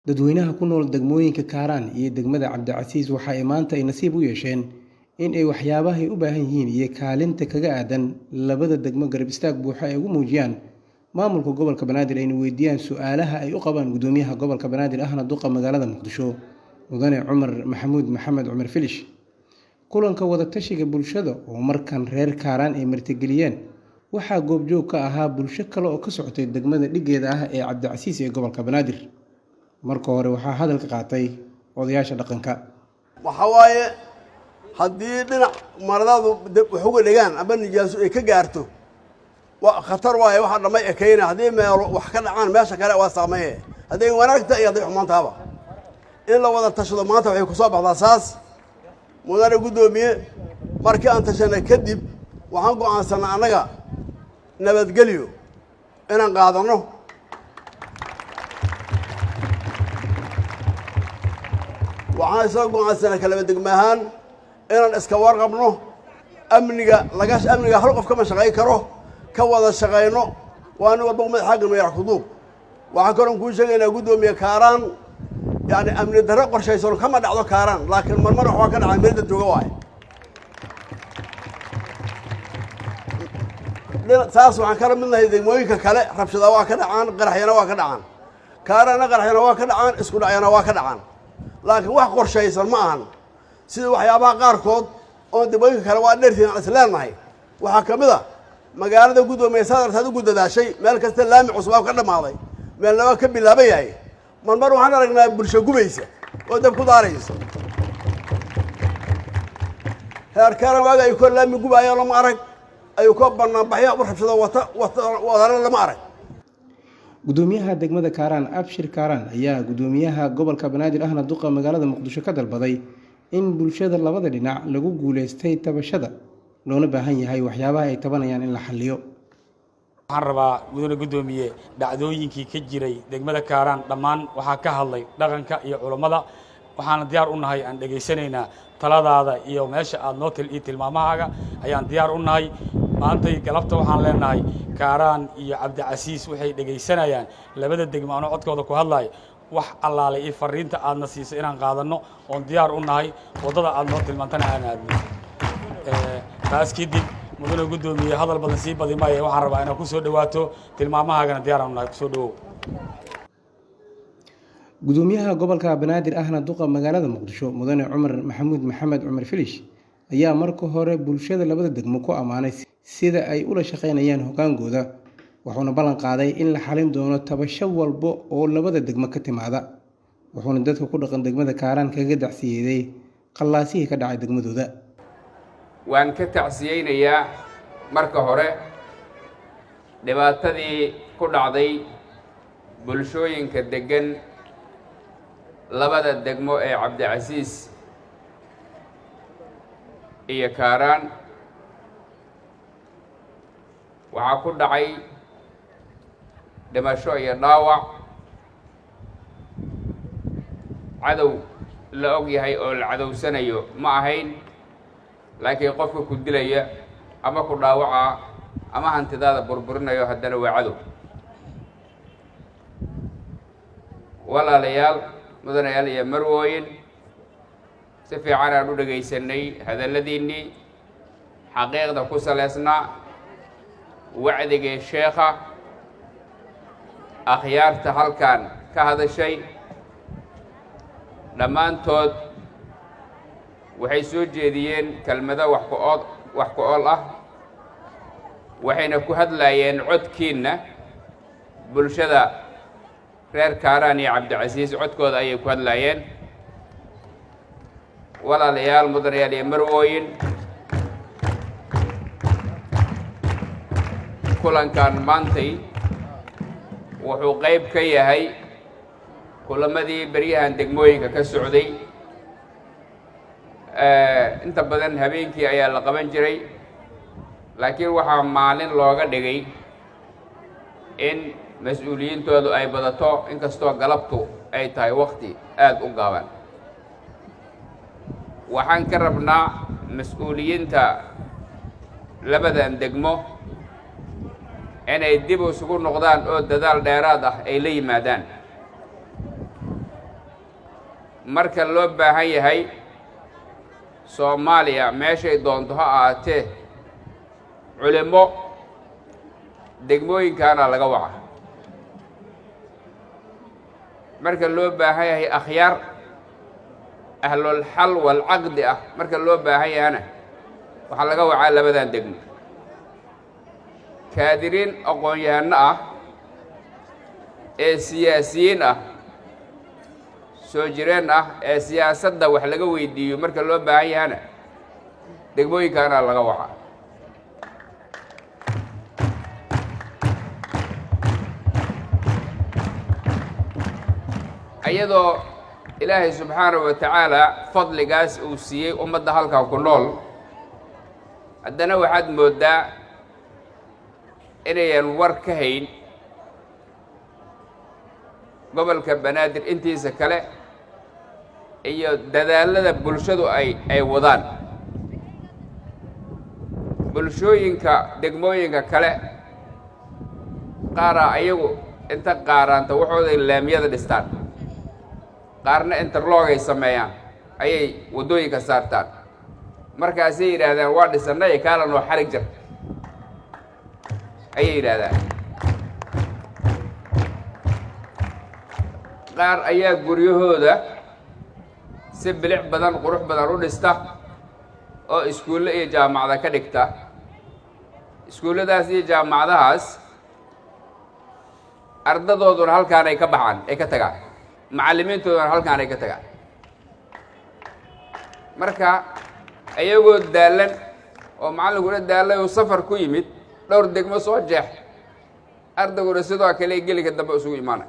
Dadweynaha ku nool degmooyinka Kaaraan iyo degmada Cabdicasiis waxa ay maanta nasiib u yeesheen in ay waxyaabaha ay u baahan yihiin iyo kaalinta kaga aadan labada degmo garab istaag buuxa ay ugu muujiyaan maamulka gobolka Banaadir ayna weydiiyaan su'aalaha ay u qabaan gudoomiyaha gobolka Banaadir ahna duqa magaalada Muqdisho mudane Cumar Maxamuud Maxamed Cumar Filish. Kulanka wada tashiga bulshada oo markan reer Kaaraan ay martigeliyeen waxaa goobjoog ka ahaa bulsho kale oo ka socotay degmada dhigeeda ah ee Cabdicasiis ee gobolka Banaadir. marka hore waxaa hadalka qaatay odayaasha dhaqanka. waxa waaye haddii dhinac maradaadu wax uga dhigaan ama nijaaso ay ka gaarto waa khatar waaye waxa dhamay ekayna haddii meelo wax ka dhacaan meesha kale waa saameeye haddii wanaagta iyo haddii xumaantaaba in la wada tashado maanta waxay ku soo baxdaa saas mudane gudoomiye markii aan tashanay kadib waxaan go'aansanay annaga nabadgelyo inaan qaadano waxaan soo go'aansanay kala degmahan inaan iska warqabno amniga hal qof kama shaqayn karo ka wada shaqayno waa nin walba madaxa madax kuduub waxaan kaloo kuu sheegaynaa gudoomiye Kaaraan yani amni darro qorshaysan kama dhacdo Kaaraan laakiin marmar waxa ka dhacay meel dad jooga waay saas waxaan kala midnahay degmooyinka kale rabshada waa ka dhacaan qaraxyana waa ka dhacaan Kaaraana qaraxyana waa ka dhacaan isku dhacyana waa ka dhacaan laakiin wax qorshaysan ma ahan sida waxyaabaha qaarkood oo degmooyinka kale waa dheertiin aan isleenahay waxaa ka mid ah magaalada gudoomiye sadartaad ugu dadaashay meel kasta laami cusub ka dhamaaday meel laba ka bilaabay yahay marmar waxaan aragnaa bulsho gubaysa oo dab ku daaraysa heer Kaaraan waaga ay ku laami gubaayaan lama arag ay ku banaan baxya u rabshado wada lama arag. gudoomiyaha degmada Kaaraan Abshir Kaaraan ayaa gudoomiyaha gobolka Banaadir ahna duqa magaalada Muqdisho ka dalbaday in bulshada labada dhinac lagu guuleystay tabashada loona baahan yahay waxyaabaha ay tabanayaan in la xalliyo. waxaan rabaa gudoomiye dhacdooyinkii ka jiray degmada Kaaraan dhammaan waxaa ka hadlay dhaqanka iyo culimada waxaan diyaar u nahay aan dhageysanaynaa taladaada iyo meesha aad noo tilmaamahaaga ayaan diyaar u nahay maantay galabta waxaan leenahay Kaaraan iyo Cabdicasiis waxay dhageysanayaan labada degmo oo codkooda ku hadlay wax allaale iyo fariinta aadna siisay inaan qaadano oo diyaar u nahay wadada aad noo tilmaantana aan aadno taas kadib mudane gudoomiye hadal badan sii badi maayo waxaan rabaa inaad ku soo dhawaato tilmaamahaagana diyaar u nahay ku soo dhawow. gudoomiyaha gobolka Banaadir ahna duqa magaalada Muqdisho mudane Cumar Maxamuud Maxamed Cumar Filish ayaa marka hore bulshada labada degmo ku amaanay sida ay ula shaqeynayaan hogaankooda wuxuuna ballan qaaday in la xalin doono tabasho walba oo labada degmo ka timaada wuxuuna dadka ku dhaqan degmada Kaaraan kaga dacsiyeeday qallaasihii ka dhacay degmadooda. waan ka tacsiyeynayaa marka hore dhibaatadii ku dhacday bulshooyinka degan labada degmo ee Cabdicasiis iyo Kaaraan waxaa ku dhacay dhimasho iyo dhaawac cadow la og yahay oo la cadowsanayo ma ahayn laakiin qofka ku dilaya ama ku dhaawaca ama hantidaada burburinayo haddana waa cadow. walaalayaal mudanayaal iyo marwooyin si fiican aan u dhagaysanay hadalladiinnii xaqiiqda ku salaysnaa wacdigii sheekha akhyaarta halkan ka hadashay dhammaantood waxay soo jeediyeen kelmado wax ku ool ah waxayna ku hadlayeen codkiinna bulshada reer Kaaraan iyo Cabdicasiis codkooda ayay ku hadlayeen. walaalayaal mudanayaal iyo marwooyin kulankan maantay wuxuu qayb ka yahay kulamadii beryahan degmooyinka ka socday inta badan habeenkii ayaa la qaban jiray laakiin waxaa maalin looga dhigay in mas-uuliyiintoodu ay badato inkastoo galabtu ay tahay waqti aad u gaaban. waxaan ka rabnaa mas-uuliyiinta labadan degmo inay dib isugu noqdaan oo dadaal dheeraad ah ay la yimaadaan marka loo baahan yahay Soomaaliya meeshay doonto ha ahaatee culimo degmooyinkaana laga waca marka loo baahan yahay akhyaar ahlul xal wal aqdi ah marka loo baahan yahana waxa laga wacaa labadan degmo kaadiriin aqoon-yahano ah ee siyaasiyiin ah soo jireen ah ee siyaasadda wax laga weydiiyo marka loo baahan yahana degmooyinkaana laga waca ayadoo ilaahay subxaanahu wa tacaala fadligaas uu siiyey ummadda halkan ku nool haddana waxaad mooddaa inayan war ka hayn gobolka banaadir intiisa kale iyo dadaalada bulshadu ay wadaan bulshooyinka degmooyinka kale qaara ayagu inta qaaraanta waxooday laamiyada dhistaan qaarna interlog ay sameeyaan ayay waddooyinka saartaan markaasay yidhaahdaan waa dhisannay kaala noo xarig jar ayay yidhaahdaan qaar ayaa guryahooda si bilic badan qurux badan u dhista oo iskuulle iyo jaamacada ka dhigta iskuulladaas iyo jaamacadahaas ardadooduna halkaan ay ka baxaan ay ka tagaan macallimiintooduna halkaan ay ka tagaan marka ayagoo daalan oo macallinkuna daalay oo safar ku yimid dhowr degmo soo jeex ardayguna sidoo kale geliga dambe isugu imaanay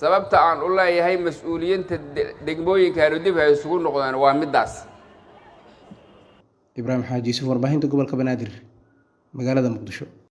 sababta aan u leeyahay mas-uuliyiinta degmooyinkaanu dib hay isugu noqdaan waa middaas Ibraahim Xaaji Yuusuf warbaahinta gobolka Banaadir magaalada Muqdisho.